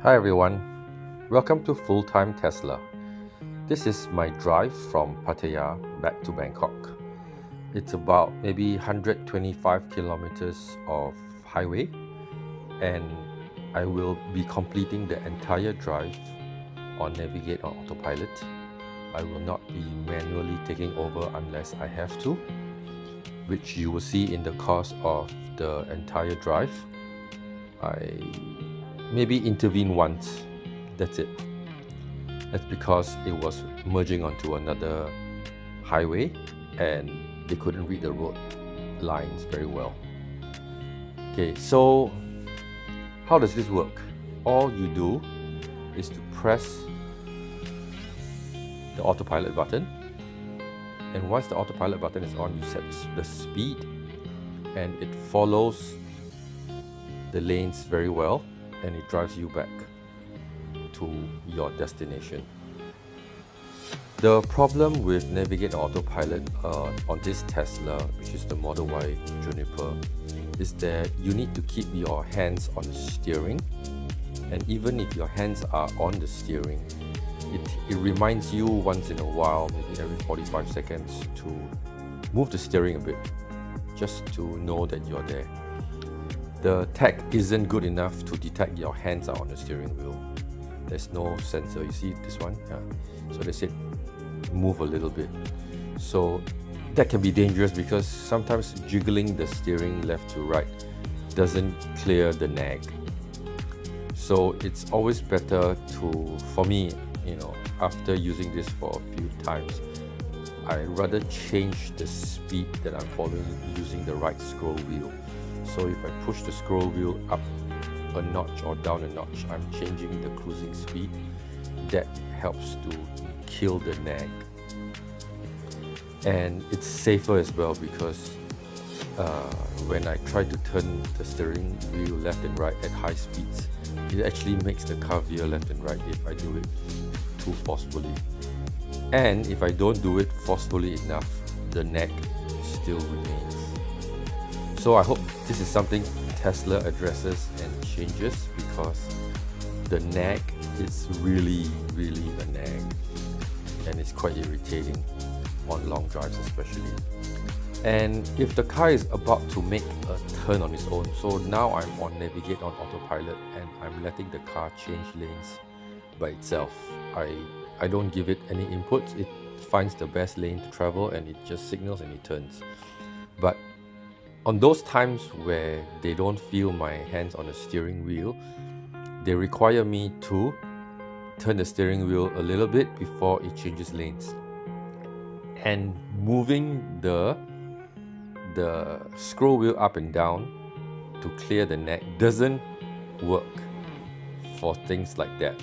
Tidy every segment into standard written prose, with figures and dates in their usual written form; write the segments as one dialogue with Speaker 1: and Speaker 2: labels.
Speaker 1: Hi everyone, welcome to Full-Time Tesla. This is my drive from Pattaya back to Bangkok. It's about maybe 125 kilometers of highway, and I will be completing the entire drive on Navigate on Autopilot. I will not be manually taking over unless I have to, which you will see in the course of the entire drive. I maybe intervene once, that's it. That's because it was merging onto another highway and they couldn't read the road lines very well. Okay, so how does this work? All you do is to press the autopilot button, and once the autopilot button is on, you set the speed and it follows the lanes very well, and it drives you back to your destination. The problem with Navigate Autopilot on this Tesla, which is the Model Y Juniper, is that you need to keep your hands on the steering, and even if your hands are on the steering, it reminds you once in a while, maybe every 45 seconds, to move the steering a bit, just to know that you're there. The tech isn't good enough to detect your hands are on the steering wheel. There's no sensor. You see this one? Yeah. So they said move a little bit. So that can be dangerous because sometimes jiggling the steering left to right doesn't clear the nag. So it's always better to, for me, after using this for a few times, I'd rather change the speed that I'm following using the right scroll wheel. So if I push the scroll wheel up a notch or down a notch, I'm changing the cruising speed. That helps to kill the nag. And it's safer as well because when I try to turn the steering wheel left and right at high speeds, it actually makes the car veer left and right if I do it too forcefully. And if I don't do it forcefully enough, the nag still remains. So I hope this is something Tesla addresses and changes, because the nag is really a nag, and it's quite irritating on long drives especially. And if the car is about to make a turn on its own, so now I'm on Navigate on Autopilot and I'm letting the car change lanes by itself. I don't give it any inputs. It finds the best lane to travel and it just signals and it turns. But on those times where they don't feel my hands on the steering wheel, they require me to turn the steering wheel a little bit before it changes lanes. And moving the scroll wheel up and down to clear the nag doesn't work for things like that.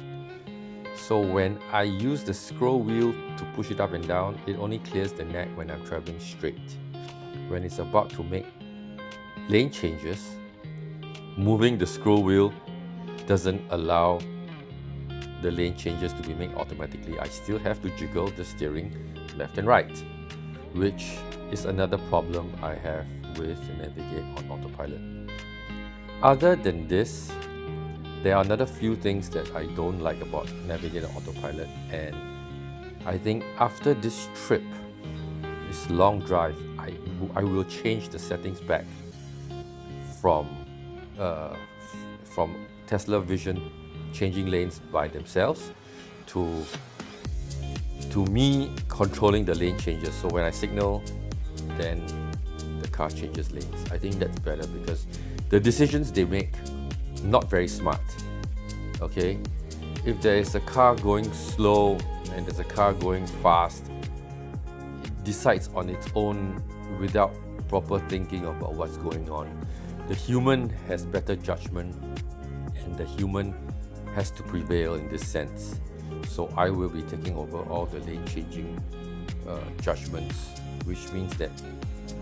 Speaker 1: So when I use the scroll wheel to push it up and down, it only clears the nag when I'm traveling straight. When it's about to make lane changes, moving the scroll wheel doesn't allow the lane changes to be made automatically. I still have to jiggle the steering left and right, which is another problem I have with Navigate on Autopilot. Other than this, there are another few things that I don't like about Navigate on Autopilot, and I think after this trip, this long drive, I will change the settings back from Tesla Vision changing lanes by themselves to me controlling the lane changes. So when I signal, then the car changes lanes. I think that's better because the decisions they make, not very smart. Okay, if there is a car going slow and there's a car going fast, it decides on its own without proper thinking about what's going on. The human has better judgment, and the human has to prevail in this sense. So I will be taking over all the lane changing judgments, which means that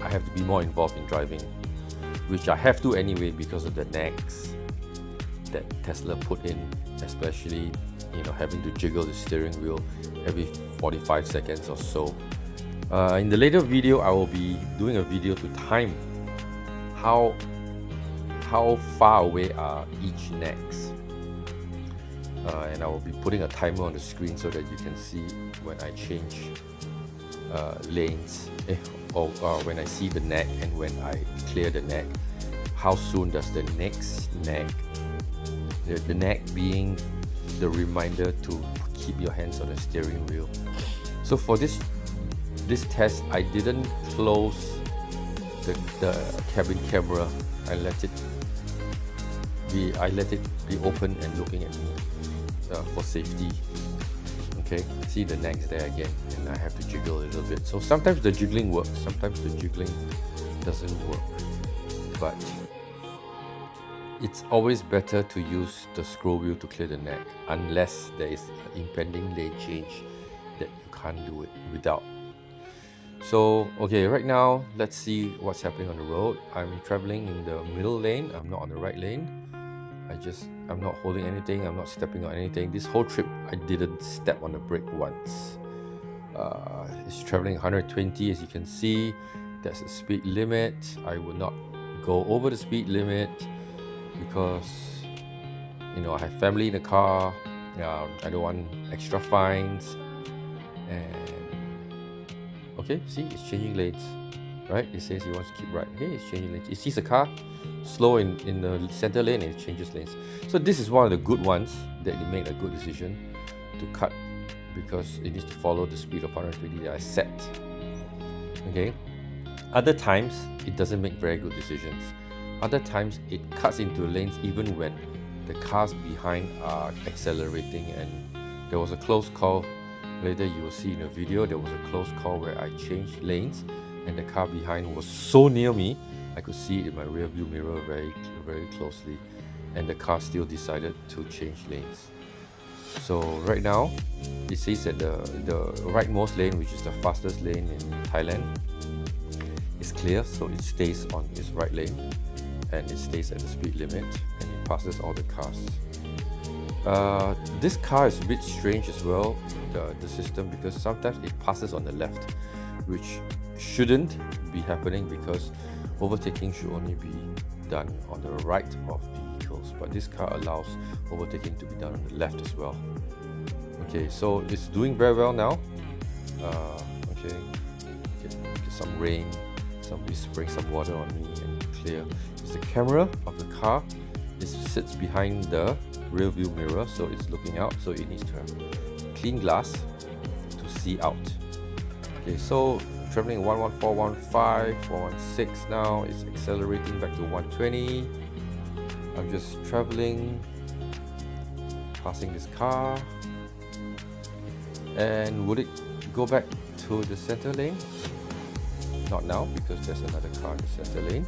Speaker 1: I have to be more involved in driving, which I have to anyway because of the nags that Tesla put in, especially having to jiggle the steering wheel every 45 seconds or so. In the later video, I will be doing a video to time how far away are each nags. and I will be putting a timer on the screen so that you can see when I change lanes, or when I see the nag and when I clear the nag. How soon does the next nag, the nag being the reminder to keep your hands on the steering wheel. So for this test, I didn't close the cabin camera. I let it be open and looking at me for safety. Okay, see the nags there again, and I have to jiggle a little bit. So sometimes the jiggling works, sometimes the jiggling doesn't work, but it's always better to use the scroll wheel to clear the nag, unless there is an impending lane change that you can't do it without. So okay, right now let's see what's happening on the road. I'm traveling in the middle lane. I'm not on the right lane. I'm not holding anything. I'm not stepping on anything. This whole trip I didn't step on the brake once. It's traveling 120, as you can see. That's the speed limit. I will not go over the speed limit because I have family in the car. I don't want extra fines. And okay, see, it's changing lanes, right? It says he wants to keep right. Okay, it's changing lanes. It sees a car slow in the center lane and it changes lanes. So this is one of the good ones that you make a good decision to cut, because it needs to follow the speed of 120 that I set. Okay. Other times it doesn't make very good decisions. Other times it cuts into lanes even when the cars behind are accelerating, and there was a close call. Later you will see in the video, there was a close call where I changed lanes and the car behind was so near me, I could see it in my rear view mirror very, very closely, and the car still decided to change lanes. So right now, it says that the rightmost lane, which is the fastest lane in Thailand, is clear, so it stays on its right lane and it stays at the speed limit and it passes all the cars. This car is a bit strange as well, the system, because sometimes it passes on the left, which shouldn't be happening because overtaking should only be done on the right of vehicles, but this car allows overtaking to be done on the left as well. Okay, so it's doing very well now. Okay, get some rain, somebody spraying some water on me and clear. It's the camera of the car. It sits behind the rear view mirror, so it's looking out, so it needs to have clean glass to see out. Okay, so traveling 114, 115, 416 now. It's accelerating back to 120. I'm just traveling, passing this car. And would it go back to the center lane? Not now, because there's another car in the center lane.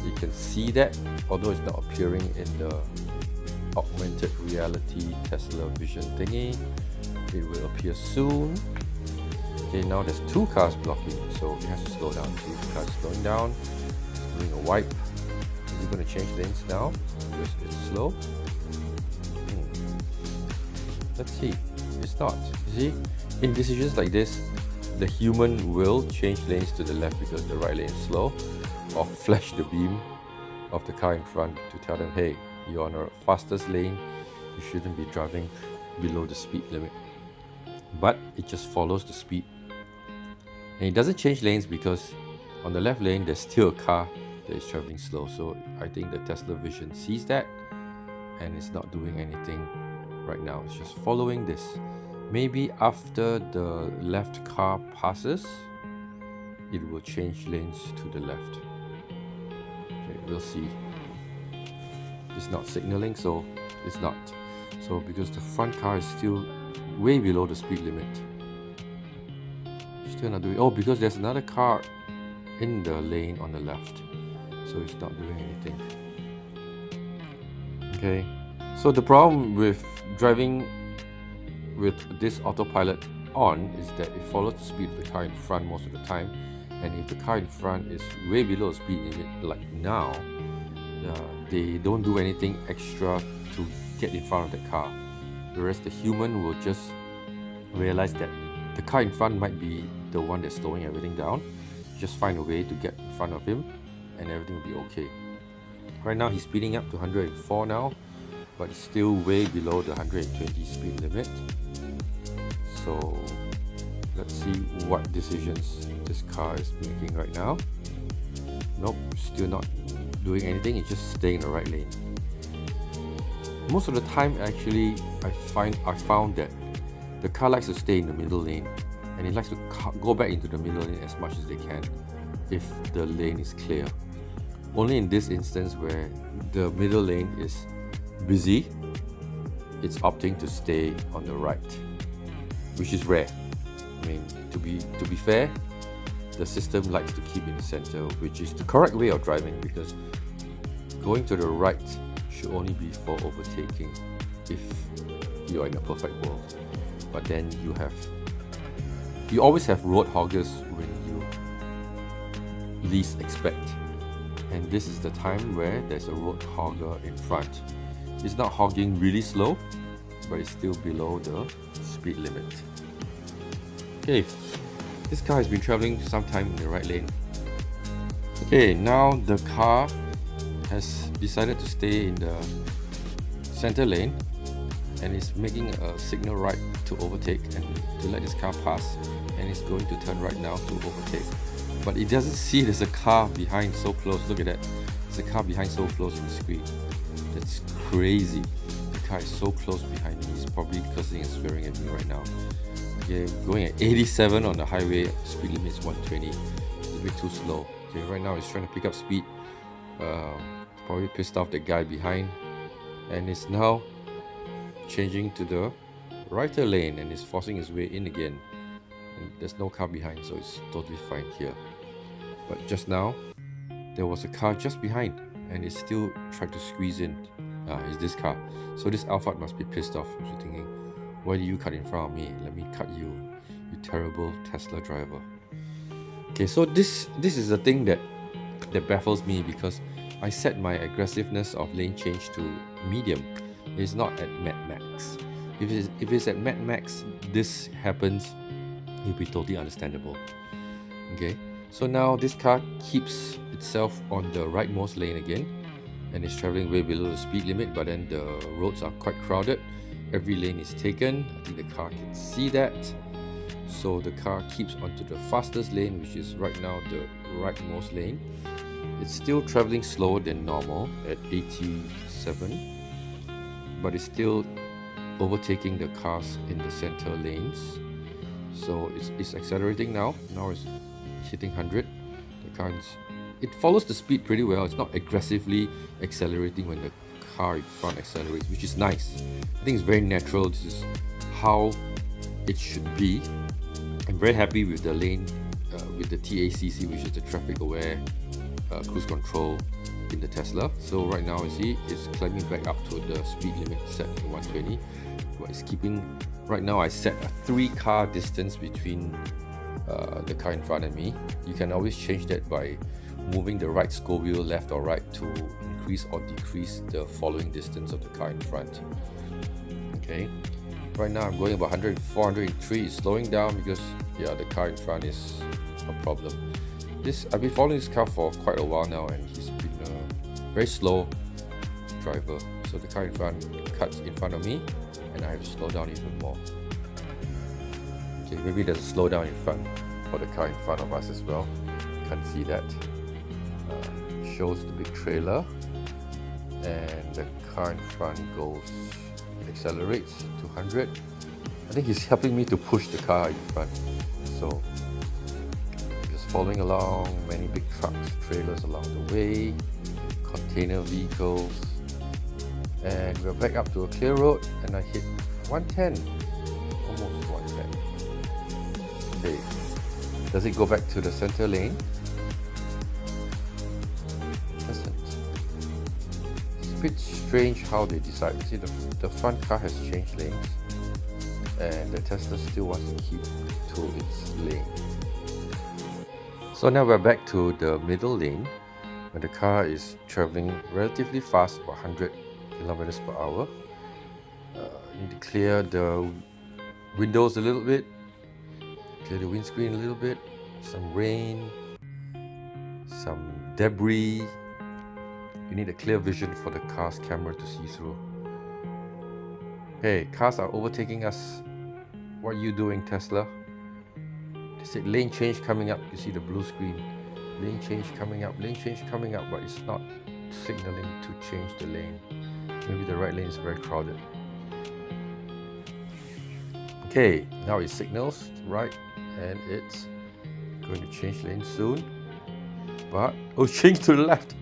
Speaker 1: You can see that, although it's not appearing in the augmented reality Tesla vision thingy, it will appear soon. Okay, now there's two cars blocking, so it has to slow down. See, the car is slowing down, it's doing a wipe. Is it going to change lanes now because it's slow? Let's see. It's not. You see, in decisions like this, the human will change lanes to the left because the right lane is slow, or flash the beam of the car in front to tell them, hey, you're on a fastest lane, you shouldn't be driving below the speed limit. But it just follows the speed. And it doesn't change lanes because on the left lane, there's still a car that is traveling slow. So I think the Tesla Vision sees that and it's not doing anything right now. It's just following this. Maybe after the left car passes, it will change lanes to the left. Okay, we'll see. It's not signaling, so it's not. So because the front car is still way below the speed limit. Still not doing. Oh, because there's another car in the lane on the left, so it's not doing anything. Okay, so the problem with driving with this autopilot on is that it follows the speed of the car in front most of the time, and if the car in front is way below the speed limit, like now, they don't do anything extra to get in front of the car, whereas the human will just realize that the car in front might be the one that's slowing everything down. Just find a way to get in front of him and everything will be okay. Right now he's speeding up to 104 now. but it's still way below the 120 speed limit. So let's see what decisions this car is making right now. Nope, still not doing anything, it's just staying in the right lane. Most of the time actually I found that the car likes to stay in the middle lane, and it likes to go back into the middle lane as much as they can if the lane is clear. Only in this instance where the middle lane is busy, it's opting to stay on the right, which is rare. I mean, to be fair, the system likes to keep in the center, which is the correct way of driving, because going to the right should only be for overtaking if you're in a perfect world. But then you always have road hoggers when you least expect, and this is the time where there's a road hogger in front. It's not hogging really slow, but it's still below the speed limit. Okay, this car has been traveling some time in the right lane. Okay, now the car has decided to stay in the center lane and is making a signal right to overtake and to let this car pass, and it's going to turn right now to overtake. But it doesn't see there's a car behind so close. Look at that, there's a car behind so close on the screen. That's crazy. The car is so close behind me. It's probably cursing and swearing at me right now. Okay, going at 87 on the highway, speed limit is 120. It's a bit too slow. Okay, right now it's trying to pick up speed. Probably pissed off the guy behind, and it's now changing to the righter lane and is forcing his way in again. And there's no car behind, so it's totally fine here. But just now, there was a car just behind, and it still tried to squeeze in. It's this car. So this Alphard must be pissed off. So thinking, why do you cut in front of me? Let me cut you, you terrible Tesla driver. Okay, so this is the thing that baffles me, because I set my aggressiveness of lane change to medium. It's not at max. If it's at max, this happens, it'll be totally understandable. Okay, so now this car keeps itself on the rightmost lane again, and it's traveling way below the speed limit, but then the roads are quite crowded. Every lane is taken. I think the car can see that. So the car keeps onto the fastest lane, which is right now the rightmost lane. It's still traveling slower than normal at 87, but it's still overtaking the cars in the center lanes. So it's accelerating now. Now it's hitting 100. The car it follows the speed pretty well. It's not aggressively accelerating when the car in front accelerates, which is nice. I think it's very natural. This is how it should be. I'm very happy with the lane, with the TACC, which is the traffic aware cruise control in the Tesla. So right now you see it's climbing back up to the speed limit set to 120. But it's keeping, right now I set a 3-car distance between the car in front of me. You can always change that by moving the right scroll wheel left or right to increase or decrease the following distance of the car in front. Okay, right now I'm going about 104, 103. It's slowing down because the car in front is a problem. I've been following this car for quite a while now, and he's been a very slow driver. So the car in front cuts in front of me, and I have to slow down even more. Okay, maybe there's a slowdown in front for the car in front of us as well. Can't see that. Shows the big trailer, and the car in front accelerates to 100. I think he's helping me to push the car in front. So just following along, many big trucks, trailers along the way, container vehicles, and we're back up to a clear road, and I hit 110, almost 110. Okay, does it go back to the center lane? It's a bit strange how they decide. See, the front car has changed lanes, and the Tesla still wants to keep to its lane. So now we're back to the middle lane, where the car is traveling relatively fast, about 100 kilometers per hour. You need to clear the windows a little bit, clear the windscreen a little bit, some rain, some debris. You need a clear vision for the car's camera to see through. Hey, cars are overtaking us. What are you doing, Tesla? They said lane change coming up. You see the blue screen. Lane change coming up, lane change coming up, but it's not signaling to change the lane. Maybe the right lane is very crowded. Okay, now it signals right, and it's going to change lane soon. But, oh, change to the left.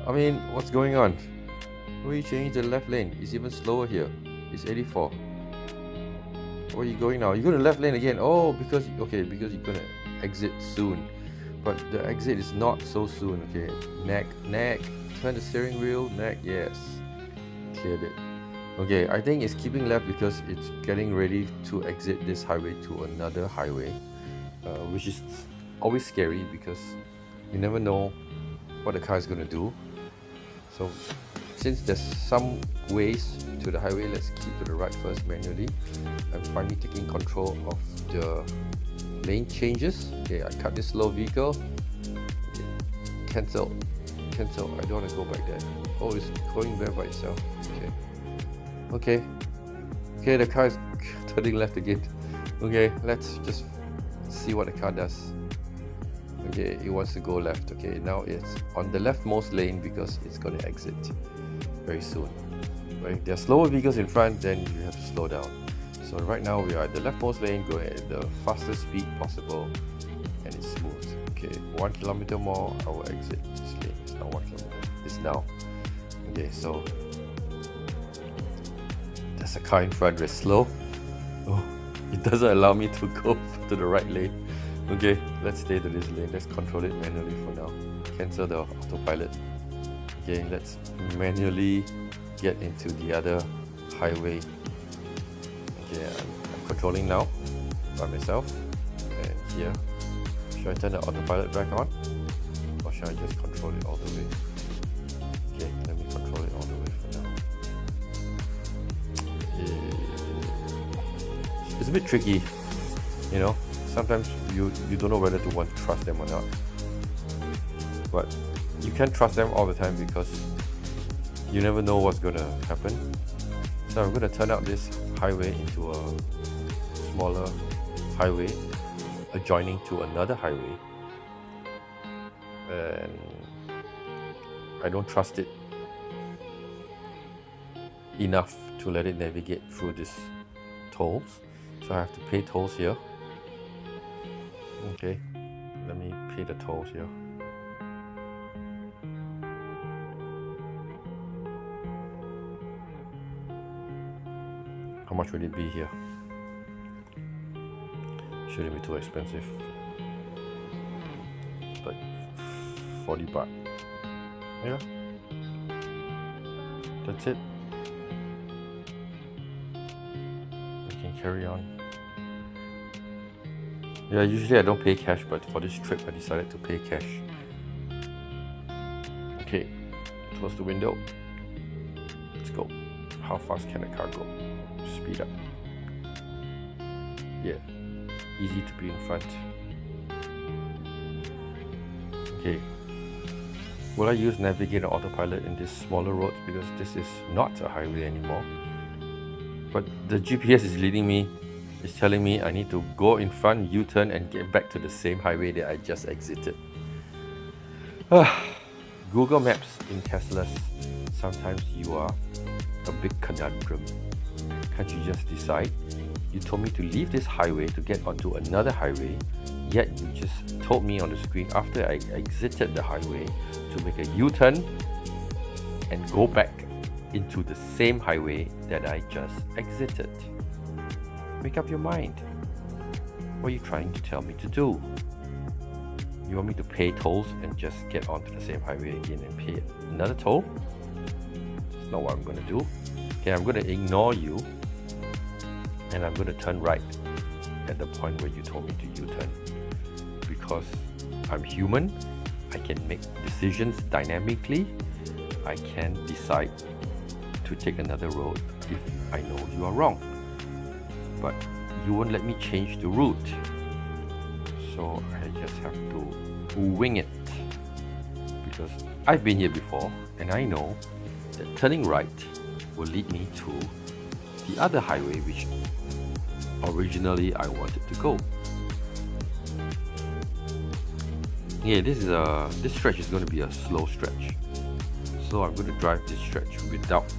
Speaker 1: I mean, what's going on? We change the left lane. It's even slower here. It's 84. Where are you going now? You're going to left lane again. Oh, because you're going to exit soon. But the exit is not so soon. Okay, neck, turn the steering wheel, neck, yes, cleared it. Okay, I think it's keeping left because it's getting ready to exit this highway to another highway, which is always scary because you never know what the car is going to do. So since there's some ways to the highway, let's keep to the right first manually. I'm finally taking control of the lane changes. Okay, I cut this slow vehicle. Okay. Cancel. I don't want to go back there. Oh, it's going there by itself. Okay, the car is turning left again. Okay, let's just see what the car does. Okay, it wants to go left. Okay, now it's on the leftmost lane because it's going to exit very soon. Right, there are slower vehicles in front, then you have to slow down. So right now we are at the leftmost lane, going at the fastest speed possible, and it's smooth. Okay, 1 kilometer more, I will exit this lane. It's not 1 kilometer, it's now. Okay, so there's a car in front that's slow. Oh, it doesn't allow me to go to the right lane. Okay, let's stay to this lane. Let's control it manually for now. Cancel the autopilot. Okay, let's manually get into the other highway. Okay, I'm controlling now by myself. And here, should I turn the autopilot back on? Or should I just control it all the way? Okay, let me control it all the way for now. It's a bit tricky, you know. Sometimes you don't know whether to want to trust them or not. But you can't trust them all the time because you never know what's going to happen. So I'm going to turn out this highway into a smaller highway adjoining to another highway. And I don't trust it enough to let it navigate through these tolls. So I have to pay tolls here. Okay, let me pay the tolls here. How much would it be here? Shouldn't be too expensive. Like 40 baht. Yeah. That's it. We can carry on. Yeah, usually I don't pay cash, but for this trip I decided to pay cash. Okay, close the window. Let's go. How fast can the car go? Speed up. Yeah, easy to be in front. Okay, will I use Navigate or Autopilot in these smaller roads because this is not a highway anymore? But the GPS is leading me. It's telling me I need to go in front, U-turn, and get back to the same highway that I just exited. Google Maps in Teslas, sometimes you are a big conundrum. Can't you just decide? You told me to leave this highway to get onto another highway, yet you just told me on the screen after I exited the highway to make a U-turn and go back into the same highway that I just exited. Make up your mind. What are you trying to tell me to do? You want me to pay tolls and just get onto the same highway again and pay another toll? That's not what I'm going to do. Okay, I'm going to ignore you and I'm going to turn right at the point where you told me to U-turn. Because I'm human, I can make decisions dynamically. I can decide to take another road if I know you are wrong. But you won't let me change the route, so I just have to wing it because I've been here before and I know that turning right will lead me to the other highway which originally I wanted to go. Yeah, this stretch is going to be a slow stretch, so I'm going to drive this stretch without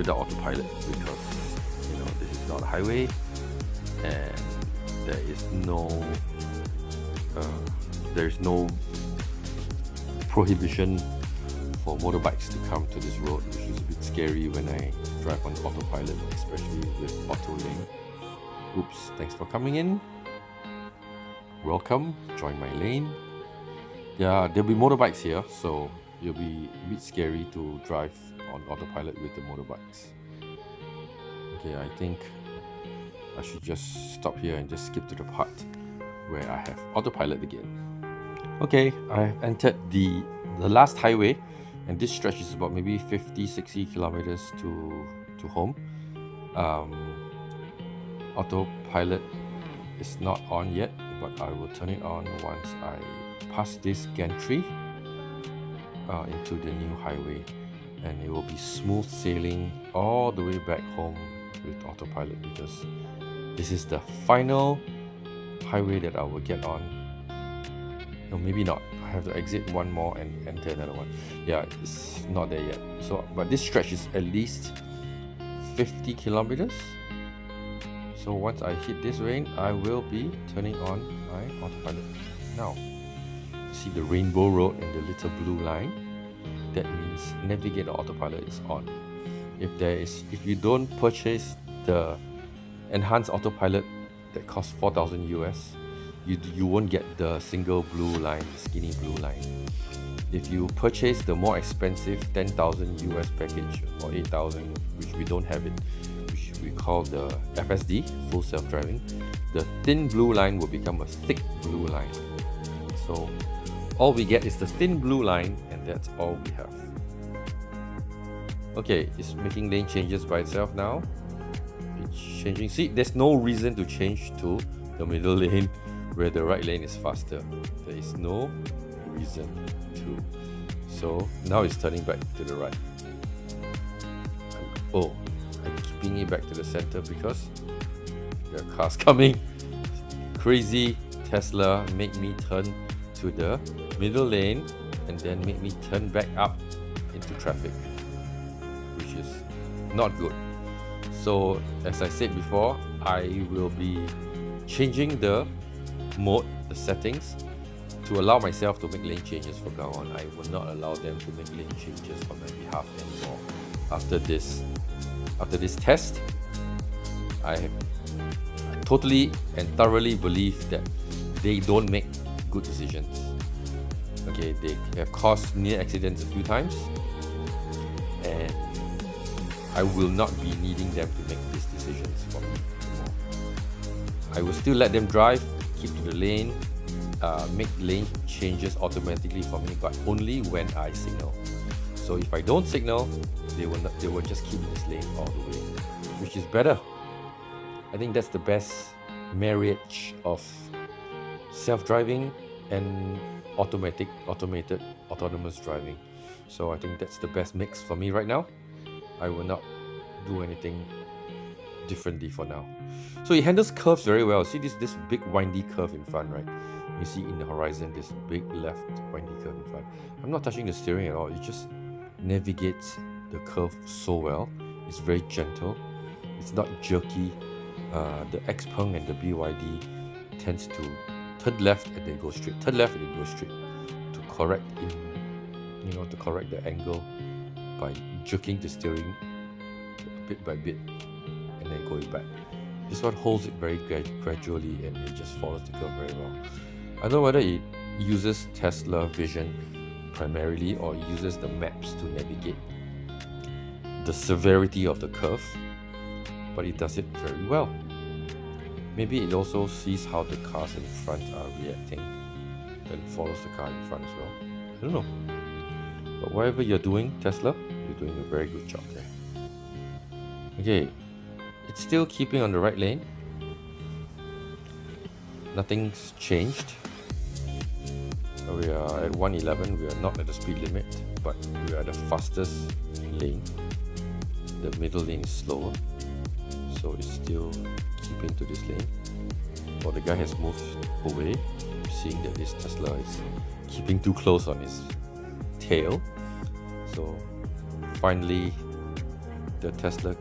Speaker 1: autopilot, because this is not a highway and there is no prohibition for motorbikes to come to this road, which is a bit scary when I drive on autopilot, especially with auto lane. Oops, thanks for coming in. Welcome, join my lane. Yeah, there'll be motorbikes here, so it'll be a bit scary to drive on autopilot with the motorbikes. Okay, I think I should just stop here and just skip to the part where I have autopilot again. Okay, I've entered the last highway, and this stretch is about maybe 50-60 kilometers to home. Autopilot is not on yet, but I will turn it on once I pass this gantry into the new highway, and it will be smooth sailing all the way back home with autopilot, because this is the final highway that I will get on. No, maybe not. I have to exit one more and enter another one. Yeah, it's not there yet. So, but this stretch is at least 50 kilometers. So once I hit this lane, I will be turning on my autopilot. Now, see the rainbow road and the little blue line? That means Navigate Autopilot is on. If you don't purchase the Enhanced Autopilot that costs 4,000 US, you won't get the single blue line, skinny blue line. If you purchase the more expensive 10,000 US package, or 8,000, which we don't have it, which we call the FSD, full self-driving, the thin blue line will become a thick blue line. So all we get is the thin blue line, and that's all we have. Okay, it's making lane changes by itself now. It's changing. See, there's no reason to change to the middle lane where the right lane is faster. There is no reason to. So now it's turning back to the right. I'm keeping it back to the center because there are cars coming. Crazy Tesla make me turn to the middle lane and then make me turn back up into traffic, which is not good. So as I said before, I will be changing the mode, the settings, to allow myself to make lane changes from now on. I will not allow them to make lane changes on my behalf anymore. After this test, I totally and thoroughly believe that they don't make good decisions. Okay, they have caused near accidents a few times, and I will not be needing them to make these decisions for me anymore. I will still let them drive, keep to the lane, make lane changes automatically for me, but only when I signal. So if I don't signal, they will just keep this lane all the way, which is better. I think that's the best marriage of self-driving and automated autonomous driving. So I think that's the best mix for me right now. I will not do anything differently for now. So it handles curves very well. See this big windy curve in front, right? You see in the horizon this big left windy curve in front. I'm not touching the steering at all. It just navigates the curve so well. It's very gentle. It's not jerky. The Xpeng and the BYD tends to turn left and then go straight, turn left and then go straight, to correct the angle by jerking the steering bit by bit and then going back. This one holds it very gradually, and it just follows the curve very well. I don't know whether it uses Tesla vision primarily or it uses the maps to navigate the severity of the curve, but it does it very well. Maybe it also sees how the cars in front are reacting and follows the car in front as well. I don't know. But whatever you're doing, Tesla, you're doing a very good job there. Okay, it's still keeping on the right lane. Nothing's changed. We are at 111. We are not at the speed limit, but we are at the fastest lane. the middle lane is slower, so it's still keeping to this lane. Or the guy has moved away, seeing that this Tesla is keeping too close on his tail. So finally the Tesla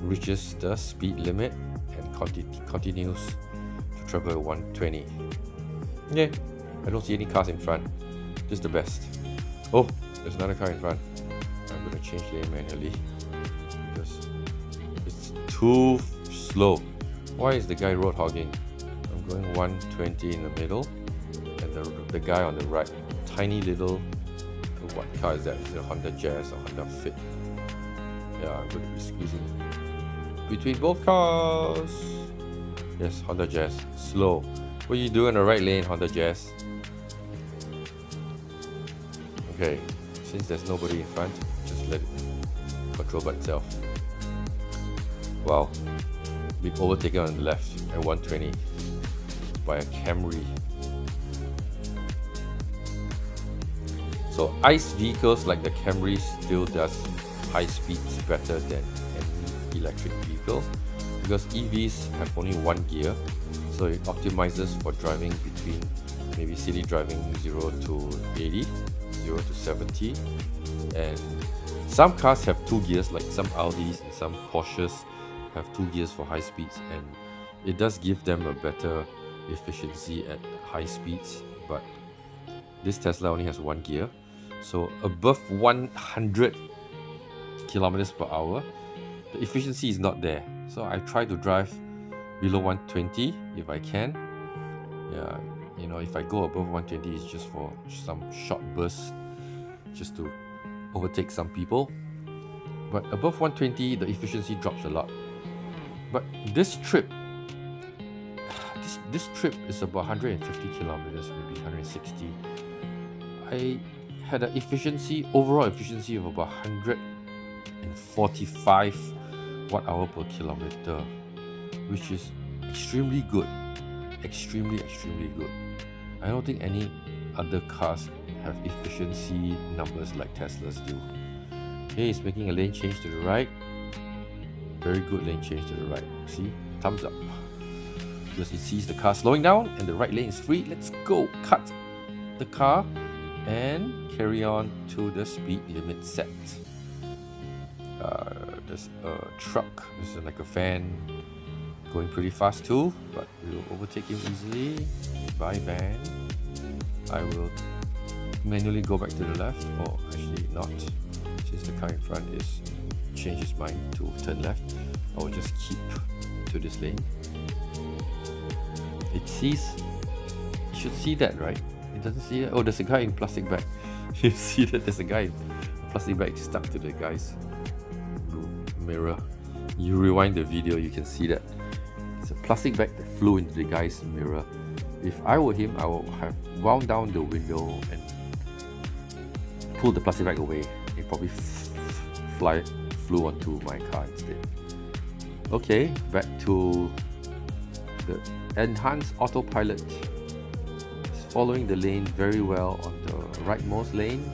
Speaker 1: reaches the speed limit and continues to travel at 120. Yeah, I don't see any cars in front. This is the best. Oh, there's another car in front. I'm gonna change lane manually because it's too slow. Why is the guy road hogging? I'm going 120 in the middle, and the guy on the right, tiny little, what car is that? Is it a Honda Jazz or Honda Fit? Yeah, I'm going to be squeezing between both cars. Yes, Honda Jazz. Slow. What are you doing in the right lane, Honda Jazz? Okay, since there's nobody in front, just let it control by itself. Wow. We've overtaken on the left at 120 by a Camry. So ICE vehicles like the Camry still does high speeds better than any electric vehicle, because EVs have only one gear, so it optimizes for driving between maybe city driving 0 to 80, 0 to 70, and some cars have two gears, like some Audis and some Porsches have two gears for high speeds, and it does give them a better efficiency at high speeds. But this Tesla only has one gear, so above 100 kilometers per hour, the efficiency is not there. So I try to drive below 120 if I can. Yeah, you know, if I go above 120, it's just for some short bursts, just to overtake some people. But above 120, the efficiency drops a lot. But this trip is about 150 kilometers, maybe 160. I had an overall efficiency of about 145 watt-hour per kilometer, which is extremely good. Extremely good. I don't think any other cars have efficiency numbers like Teslas do. Okay, it's making a lane change to the right. Very good lane change to the right. See? Thumbs up. Because it sees the car slowing down and the right lane is free. Let's go. Cut the car and carry on to the speed limit set. There's a truck. This is like a van going pretty fast too, but we'll overtake him easily. Bye van. I will manually go back to the left, or actually not, since the car in front is changed his mind to turn left. I will just keep to this lane. It should see that, right? It doesn't see that. Oh, there's a guy in plastic bag. You see that there's a guy in plastic bag stuck to the guy's mirror. You rewind the video, you can see that it's a plastic bag that flew into the guy's mirror. If I were him, I would have wound down the window and pulled the plastic bag away. It probably flew onto my car instead. Okay, back to the Enhanced Autopilot. It's following the lane very well on the rightmost lane,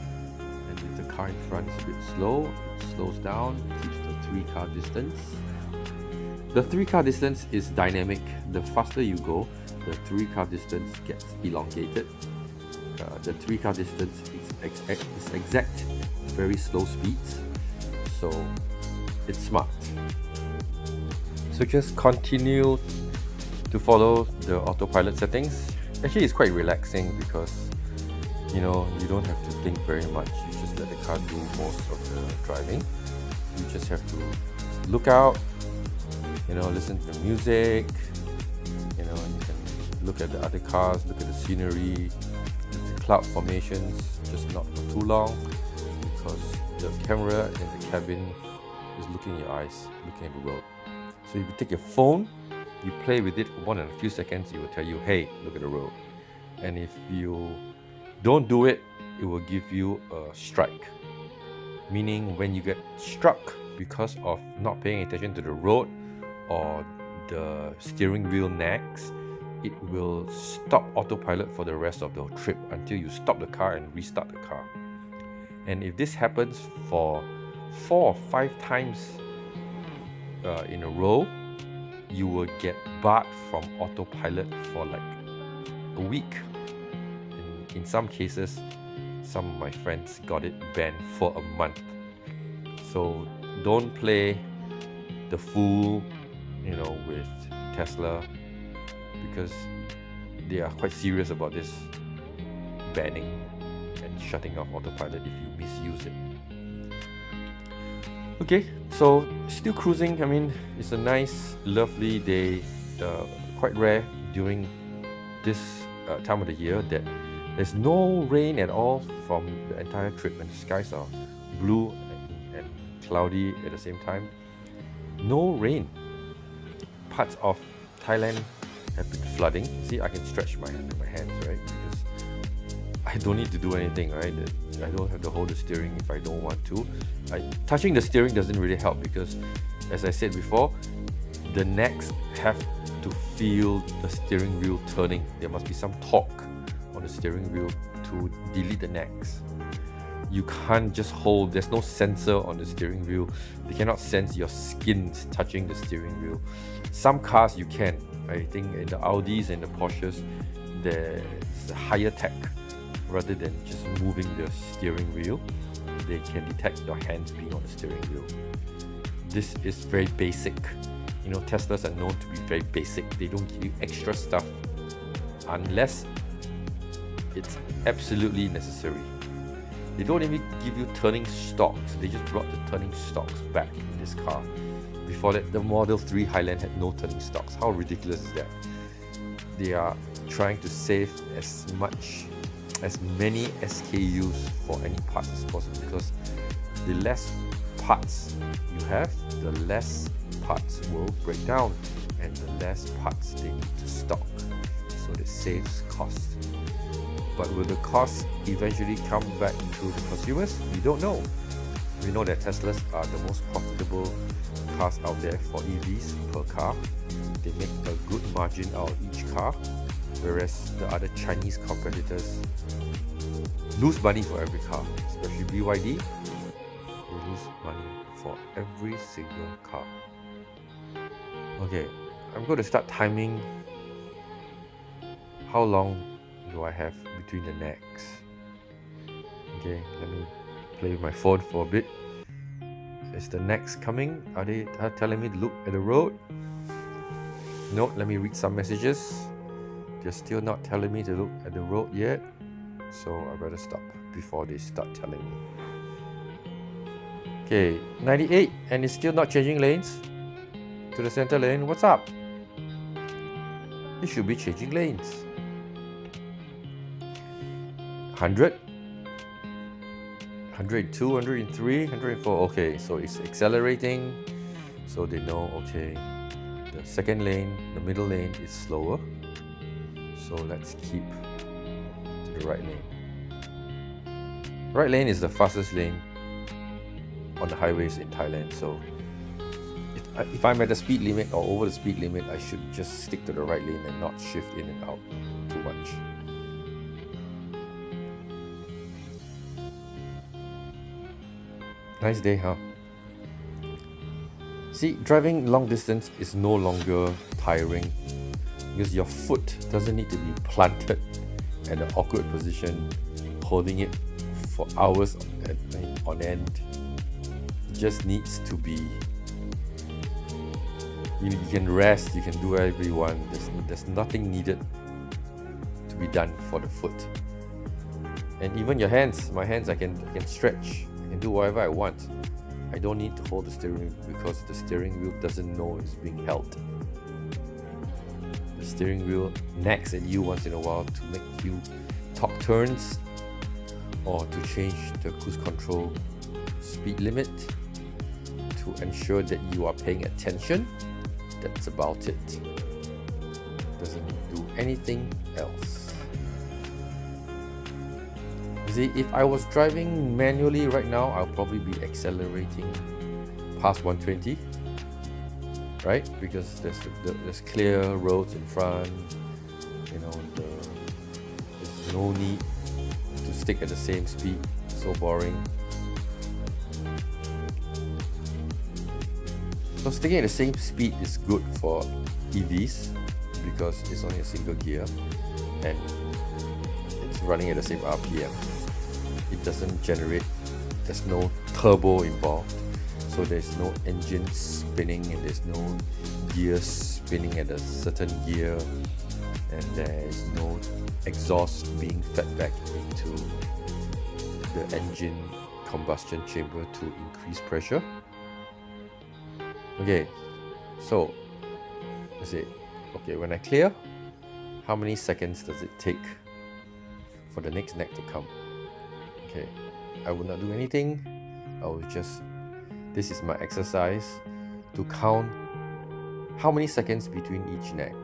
Speaker 1: and if the car in front is a bit slow, it slows down, keeps the 3-car distance. The 3-car distance is dynamic. The faster you go, the 3-car distance gets elongated. The 3-car distance is exact, very slow speeds, so it's smart. So just continue to follow the autopilot settings. Actually, it's quite relaxing because you don't have to think very much. You just let the car do most of the driving. You just have to look out, listen to the music, you can look at the other cars, look at the scenery, the cloud formations, just not for too long, because the camera in the cabin is looking in your eyes, looking at the road. So if you take your phone, you play with it for more than a few seconds, it will tell you, hey, look at the road. And if you don't do it, it will give you a strike. Meaning when you get struck because of not paying attention to the road or the steering wheel nags, it will stop autopilot for the rest of the trip until you stop the car and restart the car. And if this happens for 4 or 5 times in a row, you will get barred from autopilot for like a week. In some cases, some of my friends got it banned for a month. So don't play the fool, with Tesla, because they are quite serious about this banning and shutting off autopilot if you misuse it. Okay, so still cruising. I mean, it's a nice, lovely day. Quite rare during this time of the year that there's no rain at all from the entire trip, and the skies are blue and cloudy at the same time. No rain. Parts of Thailand have been flooding. See, I can stretch my hands, right? Because I don't need to do anything, right? I don't have to hold the steering if I don't want to. Touching the steering doesn't really help because, as I said before, the necks have to feel the steering wheel turning. There must be some torque on the steering wheel to delete the necks. You can't just hold, there's no sensor on the steering wheel. They cannot sense your skin touching the steering wheel. Some cars you can. I think in the Audis and the Porsches, there's a higher tech. Rather than just moving the steering wheel, they can detect your hands being on the steering wheel. This is very basic. Teslas are known to be very basic. They don't give you extra stuff unless it's absolutely necessary. They don't even give you turning stocks. They just brought the turning stocks back in this car. Before that, the Model 3 Highland had no turning stocks. How ridiculous is that? They are trying to save as many SKUs for any parts as possible, because the less parts you have, the less parts will break down and the less parts they need to stock. So it saves cost. But will the cost eventually come back to the consumers? We don't know. We know that Teslas are the most profitable cars out there for EVs per car. They make a good margin out of each car, whereas the other Chinese competitors lose money for every car, especially BYD. They lose money for every single car. Okay, I'm going to start timing how long do I have between the necks. Okay, let me play with my phone for a bit. Is the necks coming? Are they telling me to look at the road? No, let me read some messages. They're still not telling me to look at the road yet. So I better stop before they start telling me. Okay, 98, and it's still not changing lanes to the center lane. What's up? It should be changing lanes. 100, 102, 103, 104. Okay, so it's accelerating. So they know, okay, the second lane, the middle lane is slower. So let's keep to the right lane. Right lane is the fastest lane on the highways in Thailand. So if I'm at the speed limit or over the speed limit, I should just stick to the right lane and not shift in and out too much. Nice day, huh? See, driving long distance is no longer tiring because your foot doesn't need to be planted at an awkward position, holding it for hours on end. It just needs to be, you can rest, you can do whatever you want. There's nothing needed to be done for the foot. And even your hands, my hands, I can stretch, I can do whatever I want. I don't need to hold the steering wheel because the steering wheel doesn't know it's being held. The steering wheel nags at you once in a while to make you top turns or to change the cruise control speed limit to ensure that you are paying attention. That's about it. Doesn't do anything else. You see, if I was driving manually right now, I'll probably be accelerating past 120, right? Because there's clear roads in front. There's no need to stick at the same speed. So boring. So sticking at the same speed is good for EVs because it's only a single gear and it's running at the same RPM. It doesn't generate, there's no turbo involved, so there's no engine spinning and there's no gears spinning at a certain gear, and there's no exhaust being fed back into the engine combustion chamber to increase pressure. Okay, so let's say, okay, when I clear, how many seconds does it take for the next neck to come? Okay, I will not do anything. I will just, this is my exercise to count how many seconds between each neck.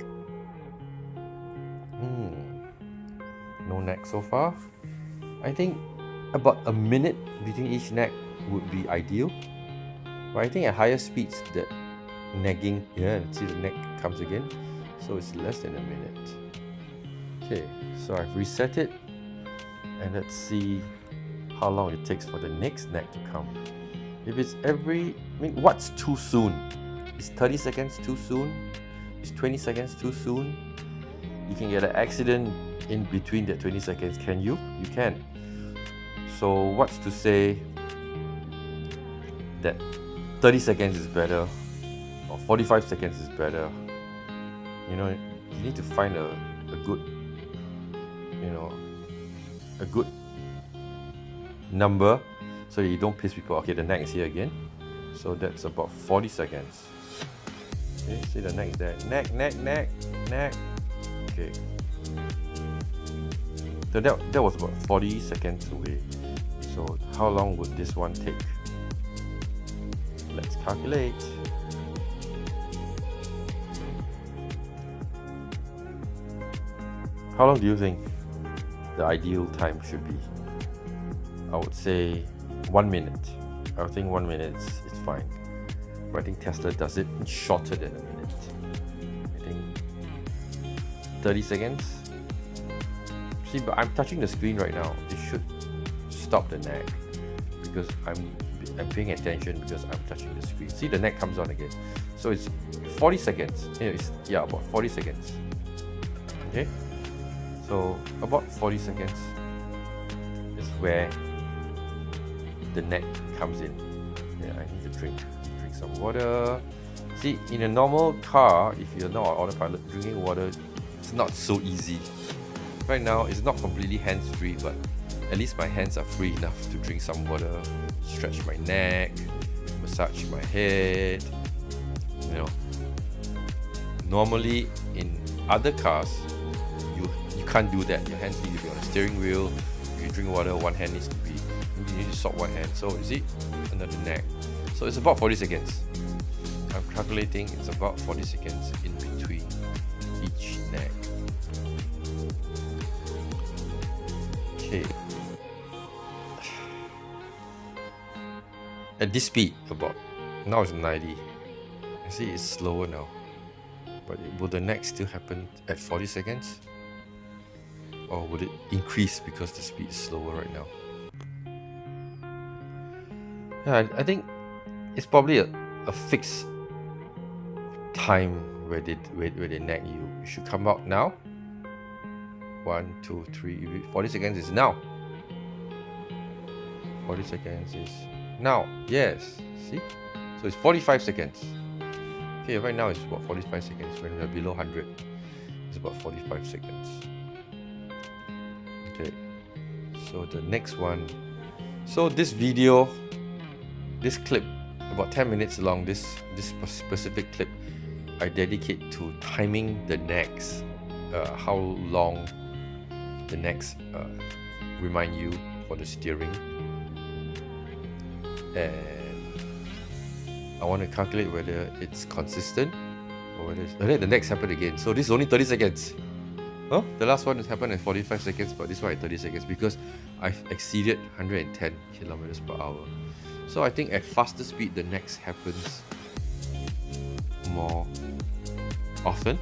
Speaker 1: No neck so far. I think about a minute between each neck would be ideal. But I think at higher speeds, that nagging, yeah, see the neck comes again, so it's less than a minute. Okay, so I've reset it, and let's see how long it takes for the next neck to come. If it's what's too soon? Is 30 seconds too soon? Is 20 seconds too soon? You can get an accident in between that 20 seconds, can you? You can. So what's to say that 30 seconds is better or 45 seconds is better? You know, you need to find a good, you know, a good number so that you don't piss people. Okay, the neck is here again, so that's about 40 seconds. Okay, see the neck is there. Neck. Okay, so that was about 40 seconds away. So how long would this one take? Let's calculate. How long do you think the ideal time should be? I would say 1 minute. I would think 1 minute is fine. But I think Tesla does it shorter than a minute. I think 30 seconds. See, but I'm touching the screen right now. It should stop the neck because I'm paying attention because I'm touching the screen. See, the neck comes on again. So it's 40 seconds. Yeah, about 40 seconds. Okay? So about 40 seconds is where the neck comes in. Yeah, I need to drink some water. See, in a normal car, if you're not on autopilot, drinking water, it's not so easy. Right now, it's not completely hands-free, but at least my hands are free enough to drink some water, stretch my neck, massage my head. You know, normally in other cars, you can't do that. Your hands need to be on the steering wheel. If you drink water, one hand needs to be, you need to swap one hand. So you see, another neck. So it's about 40 seconds. I'm calculating it's about 40 seconds in between each neck. Okay. At this speed, about now it's 90. You see, it's slower now. But will the neck still happen at 40 seconds? Or would it increase because the speed is slower right now? Yeah, I think it's probably a fixed time where they nag you. You should come out now. 1, 2, 3, 40 seconds is now. 40 seconds is now. Yes, see? So it's 45 seconds. Okay, right now it's about 45 seconds. When we're below 100, it's about 45 seconds. Okay, so the next one. So this video, this clip, about 10 minutes long, this specific clip, I dedicate to timing the necks, how long the necks remind you for the steering, and I want to calculate whether it's consistent or whether the necks happen again. So this is only 30 seconds. Huh? The last one has happened at 45 seconds, but this one at 30 seconds because I've exceeded 110 kilometers per hour. So I think at faster speed, the next happens more often.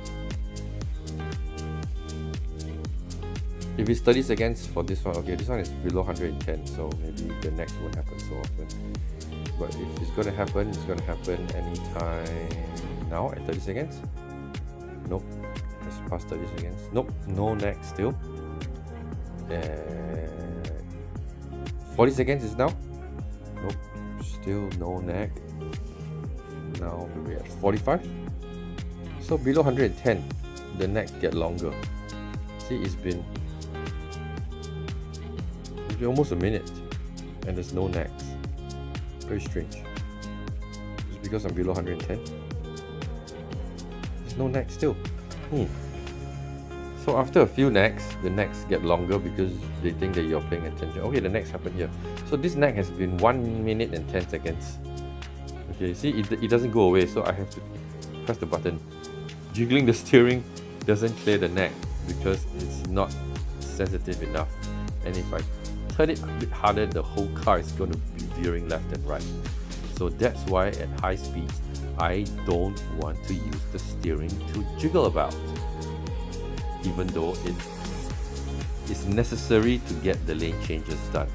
Speaker 1: If it's 30 seconds for this one, okay, this one is below 110, so maybe the next won't happen so often. But if it's gonna happen, it's gonna happen anytime now at 30 seconds. Nope, it's past 30 seconds. Nope, no neck still. And 40 seconds is now. Nope, still no neck. Now we're at 45. So below 110, the neck get longer. See, it's been almost a minute and there's no necks. Very strange. It's because I'm below 110. There's no neck still. So after a few necks, the necks get longer because they think that you're paying attention. Okay, the necks happen here. So this neck has been 1 minute and 10 seconds. Okay, see, it doesn't go away, so I have to press the button. Jiggling the steering doesn't clear the neck because it's not sensitive enough. And if I turn it a bit harder, the whole car is going to be veering left and right. So that's why at high speeds, I don't want to use the steering to jiggle about. Even though it's necessary to get the lane changes done.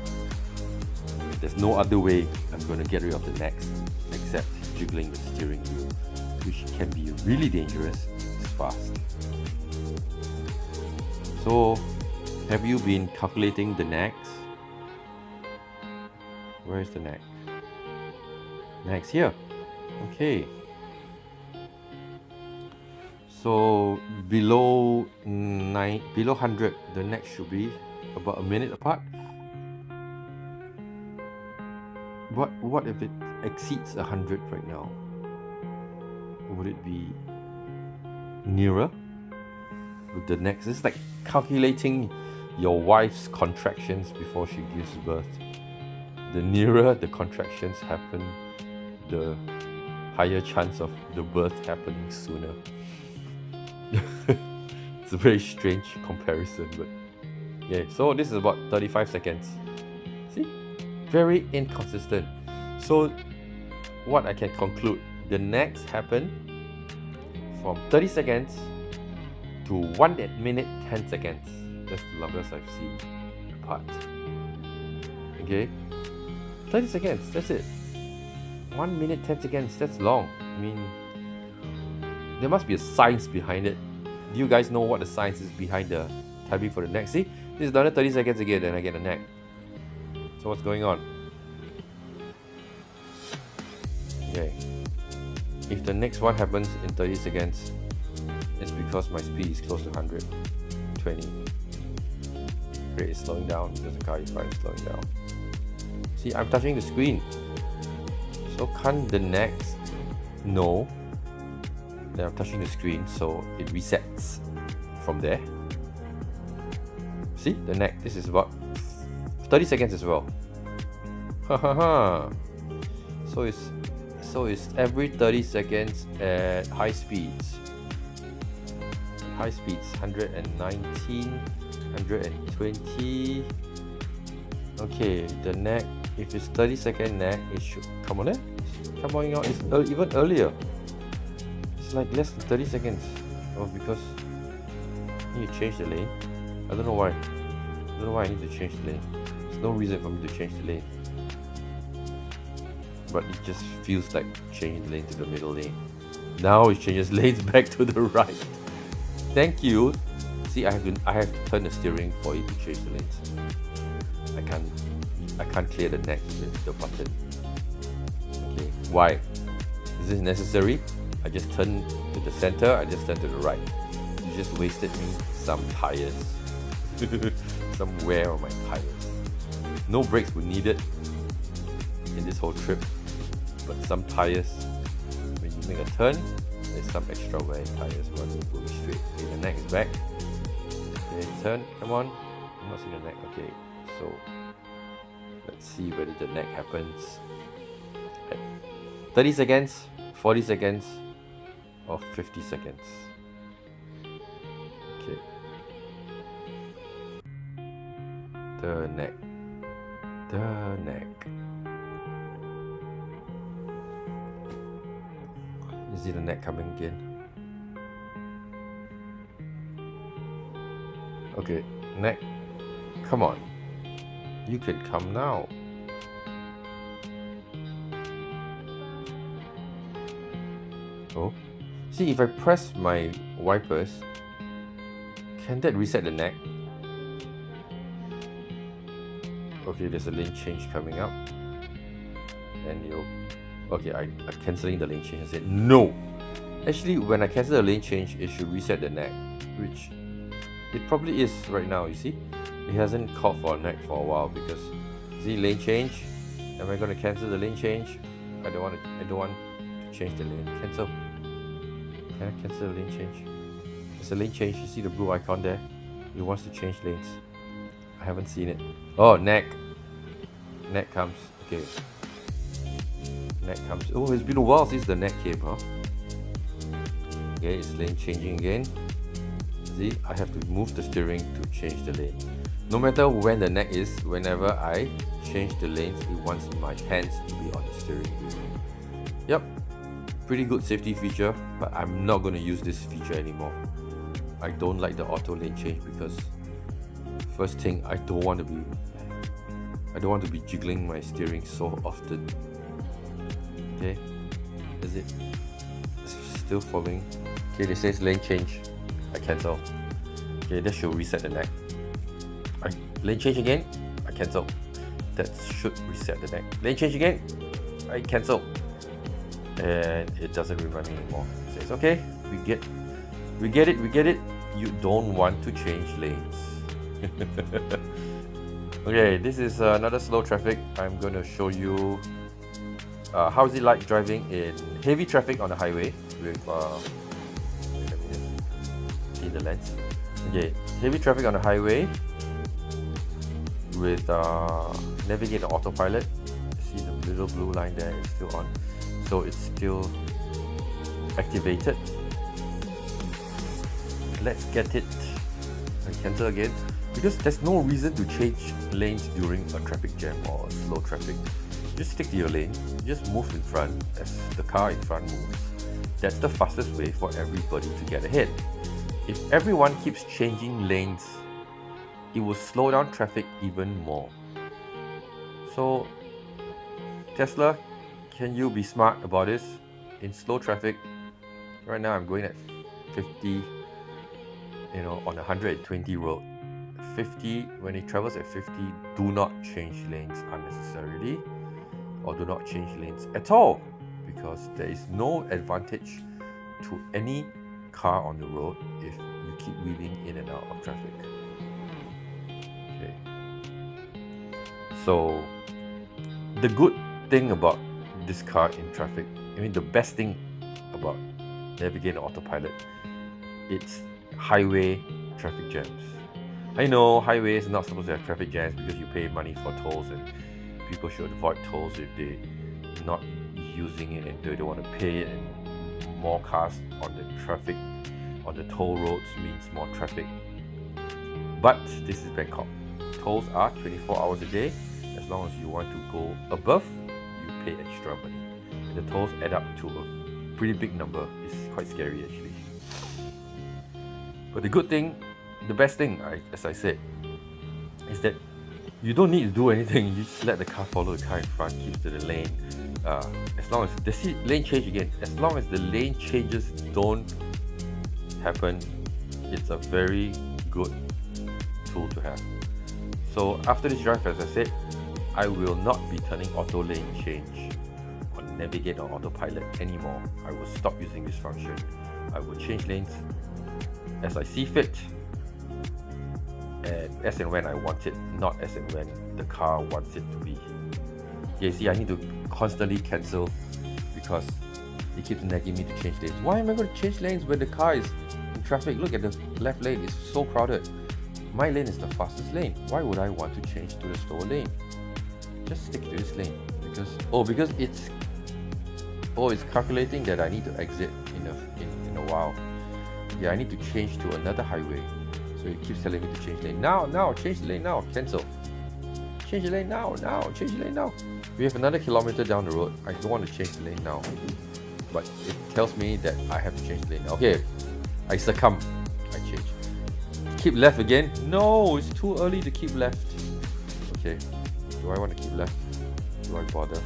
Speaker 1: There's no other way I'm going to get rid of the necks except jiggling the steering wheel, which can be really dangerous. It's fast. So, have you been calculating the necks? Where is the neck? Neck's here. Okay. So below 100, the neck should be about a minute apart. What if it exceeds 100 right now? Would it be nearer with the next? It's like calculating your wife's contractions before she gives birth. The nearer the contractions happen, the higher chance of the birth happening sooner. It's a very strange comparison, but yeah. So this is about 35 seconds. See? Very inconsistent. So what I can conclude, the necks happen from 30 seconds to 1 minute 10 seconds. That's the longest I've seen apart. Okay? 30 seconds, that's it. 1 minute 10 seconds, that's long. I mean, there must be a science behind it. Do you guys know what the science is behind the timing for the neck? See, this is another 30 seconds again, then I get a neck. So what's going on? Okay. If the next one happens in 30 seconds, it's because my speed is close to 120. Brake is slowing down because the car is slowing down. See, I'm touching the screen. So can't the necks know that I'm touching the screen, so it resets from there? See, the neck, this is about 30 seconds as well. So it's every 30 seconds at high speeds. High speeds 119, 120. Okay, the neck, if it's 30-second neck, it should come on. Come on out. It's even earlier. It's like less than 30 seconds. Oh, because I need to change the lane. I don't know why. I don't know why I need to change the lane. There's no reason for me to change the lane. But it just feels like changing the lane to the middle lane. Now it changes lanes back to the right. Thank you. See, I have to turn the steering for it to change the lanes. I can't clear the neck with the button. Okay, why? Is this necessary? I just turn to the center, I just turn to the right. You just wasted me some tires. Some wear on my tires. No brakes were needed in this whole trip, but some tires, when you make a turn, there's some extra wear in tires once you go straight. Okay, the neck is back. Okay, turn, come on. I'm not seeing the neck. Okay, so let's see whether the neck happens at 30 seconds, 40 seconds, or 50 seconds. Okay. The neck. The neck. Is it the neck coming again? Okay, neck. Come on. You can come now. Oh, see, if I press my wipers, can that reset the neck? Okay, there's a lane change coming up. And you, okay, I'm cancelling the lane change. I said no. Actually, when I cancel the lane change, it should reset the neck, which it probably is right now. You see, it hasn't called for a neck for a while because, see, lane change. Am I going to cancel the lane change? I don't want to change the lane. Cancel. Can I cancel the lane change? There's a lane change. You see the blue icon there? It wants to change lanes. I haven't seen it. Oh, neck. Neck comes. Okay. Neck comes. Oh, it's been a while since the neck came, huh? Okay, it's lane changing again. See, I have to move the steering to change the lane. No matter when the neck is, whenever I change the lanes, it wants my hands to be on the steering wheel. Yep, pretty good safety feature, but I'm not going to use this feature anymore. I don't like the auto lane change because first thing, I don't want to be jiggling my steering so often. Okay, is it still following? Okay, it says lane change. I cancel. Okay, that should reset the neck. Lane change again. I cancel. That should reset the neck. Lane change again. I cancel. And it doesn't remind me anymore. It says okay, we get it. You don't want to change lanes. Okay, this is another slow traffic. I'm going to show you how is it like driving in heavy traffic on the highway with let me just see the lens. Okay, heavy traffic on the highway with navigate on autopilot. See the little blue line there is still on, so it's still activated. Let's get it. And cancel again, because there's no reason to change lanes during a traffic jam or a slow traffic. Just stick to your lane, just move in front as the car in front moves. That's the fastest way for everybody to get ahead. If everyone keeps changing lanes, it will slow down traffic even more. So Tesla, can you be smart about this? In slow traffic, right now I'm going at 50, on a 120 road. 50, when it travels at 50, do not change lanes unnecessarily, or do not change lanes at all, because there is no advantage to any car on the road if you keep weaving in and out of traffic. Okay. So the good thing about this car in traffic, the best thing about navigating autopilot, it's highway traffic jams. I know highway is not supposed to have traffic jams because you pay money for tolls, and people should avoid tolls if they're not using it and they don't want to pay it, and more cars on the traffic, on the toll roads means more traffic. But this is Bangkok. Tolls are 24 hours a day. As long as you want to go above, you pay extra money. And the tolls add up to a pretty big number. It's quite scary actually. But the good thing, the best thing, as I said, is that you don't need to do anything. You just let the car follow the car in front, keep to the lane. As long as the lane change again, as long as the lane changes don't happen, it's a very good tool to have. So after this drive, as I said, I will not be turning auto lane change or navigate on autopilot anymore. I will stop using this function. I will change lanes as I see fit, and as and when I want it, not as and when the car wants it to be. Yeah, see, I need to constantly cancel because it keeps nagging me to change lanes. Why am I going to change lanes when the car is in traffic? Look at the left lane, it's so crowded. My lane is the fastest lane. Why would I want to change to the slower lane? Just stick to this lane because it's calculating that I need to exit in a while. Yeah, I need to change to another highway. So it keeps telling me to change lane. Now, change the lane now, cancel. Change the lane now, change the lane now. We have another kilometer down the road. I don't want to change the lane now. But it tells me that I have to change the lane now. Okay, I succumb. I change. Keep left again? No, it's too early to keep left. Okay, do I want to keep left? Do I bother?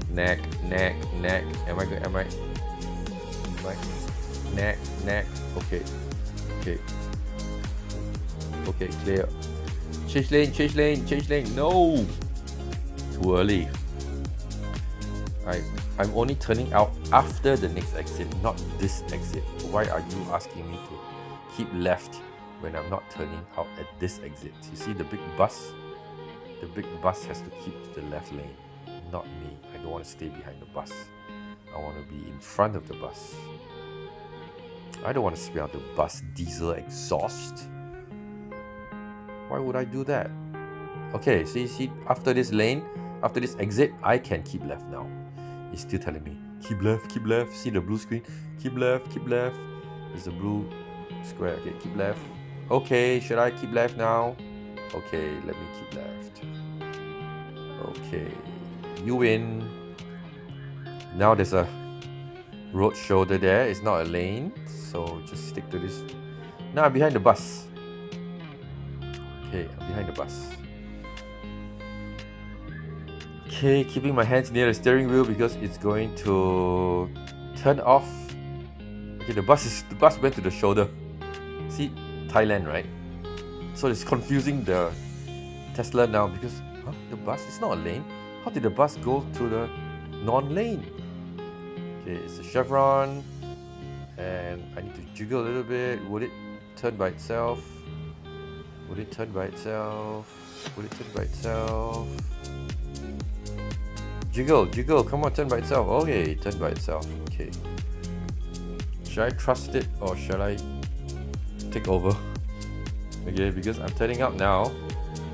Speaker 1: Neck. Am I Right. Neck. Okay. Okay, clear. Change lane. No! Too early. I'm only turning out after the next exit, not this exit. Why are you asking me to keep left when I'm not turning out at this exit? You see the big bus? The big bus has to keep to the left lane, not me. I don't want to stay behind the bus. I want to be in front of the bus. I don't want to smell the bus diesel exhaust. Why would I do that? Okay, see, after this lane, after this exit, I can keep left now. He's still telling me, keep left. See the blue screen? Keep left. There's a blue square. Okay, keep left. Okay, should I keep left now? Okay, let me keep left. Okay, you win. Now there's a road shoulder there. It's not a lane, so just stick to this. Now I'm behind the bus. Okay, I'm behind the bus. Okay, keeping my hands near the steering wheel because it's going to turn off. Okay, the bus went to the shoulder. See, Thailand, right? So it's confusing the Tesla now because the bus is not a lane. How did the bus go to the non-lane? Okay, it's a chevron, and I need to jiggle a little bit. Would it turn by itself? Jiggle, come on, turn by itself. Okay, turn by itself. Okay. Should I trust it or should I take over? Okay, because I'm turning out now,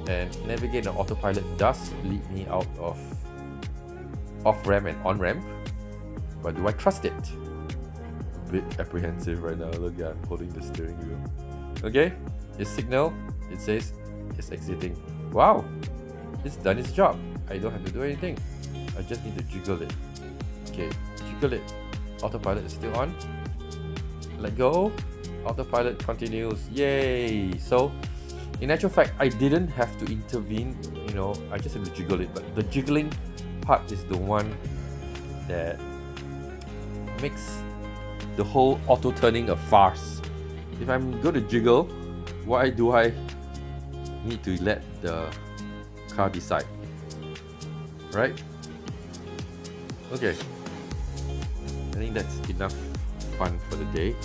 Speaker 1: and navigate on autopilot does lead me out of off-ramp and on-ramp. But do I trust it? A bit apprehensive right now. Look, I'm holding the steering wheel. Okay, it's signal. It says it's exiting. Wow, it's done its job. I don't have to do anything. I just need to jiggle it. Okay, jiggle it. Autopilot is still on. Let go. Autopilot continues. Yay! So, in actual fact, I didn't have to intervene. I just have to jiggle it. But the jiggling part is the one that makes the whole auto turning a farce. If I'm going to jiggle, why do I need to let the car decide? Right? Okay, I think that's enough fun for the day.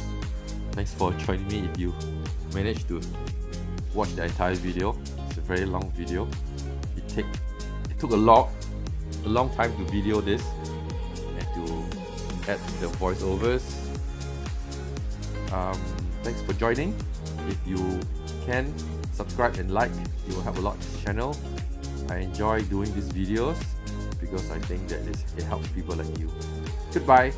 Speaker 1: Thanks for joining me if you managed to watch the entire video. It's a very long video. It took a long time to video this and to add the voiceovers. Thanks for joining. If you can subscribe and like, it will help a lot this channel. I enjoy doing these videos because I think that it helps people like you. Goodbye.